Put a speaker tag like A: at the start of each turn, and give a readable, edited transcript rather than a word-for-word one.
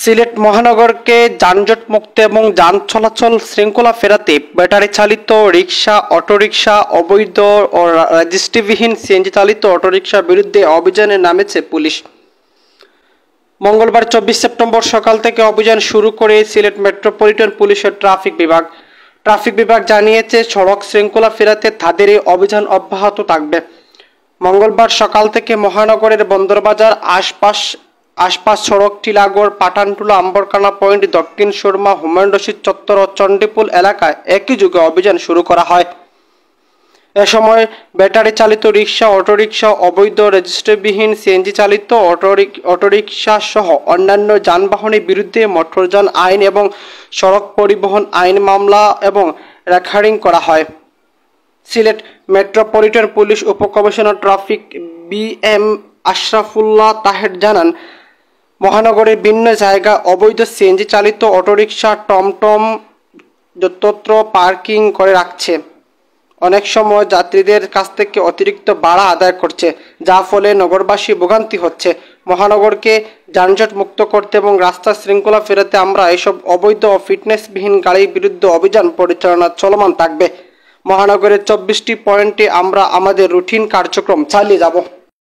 A: সিলেট মহানগরকে যানজট মুক্ত এবং যান চলাচল শৃঙ্খলা ফেরাতে ব্যাটারি চালিত রিক্সা, অটোরিকশা, অবৈধ ও রেজিস্ট্রিবিহীন সিএনজি চালিত অটোরিকশার বিরুদ্ধে অভিযানে নামেছে পুলিশ। মঙ্গলবার 24 সেপ্টেম্বর সকাল থেকে অভিযান শুরু করে সিলেট মেট্রোপলিটন পুলিশের ট্রাফিক বিভাগ জানিয়েছে, সড়ক শৃঙ্খলা ফেরাতে তাদের এই অভিযান অব্যাহত থাকবে। মঙ্গলবার সকাল থেকে মহানগরের বন্দরবাজার আশপাশ সড়ক, টিলাগড়, পাঠানটুলা, আম্বরখানা পয়েন্ট, দক্ষিণ সুরমা, হুমায়ুন রশিদ চত্বর ও চণ্ডীপুল এলাকায় একই যুগে অভিযান শুরু করা হয়। এ সময় ব্যাটারি চালিত রিক্সা, অটোরিকশা, অবৈধ রেজিস্ট্রিবিহীন সিএনজি চালিত অটোরিকশা সহ অন্যান্য যানবাহনের বিরুদ্ধে মোটরযান আইন এবং সড়ক পরিবহন আইন মামলা এবং রেকর্ডিং করা হয়। সিলেট মেট্রোপলিটন পুলিশ উপকমিশনার ট্রাফিক BM আশরাফুল্লাহ তাহের জানান, মহানগরের ভিন্ন জায়গায় অবৈধ সিএনজি চালিত অটোরিকশা, টমটম যত্রতত্র পার্কিং করে রাখছে। অনেক সময় যাত্রীদের কাছ থেকে অতিরিক্ত ভাড়া আদায় করছে, যা ফলে নগরবাসী ভোগান্তি হচ্ছে। মহানগরকে যানজট মুক্ত করতে এবং রাস্তা শৃঙ্খলা ফেরাতে আমরা এসব অবৈধ ও ফিটনেসবিহীন গাড়ির বিরুদ্ধে অভিযান পরিচালনা চলমান থাকবে। মহানগরের 24টি পয়েন্টে আমরা আমাদের রুটিন কার্যক্রম চালিয়ে যাব।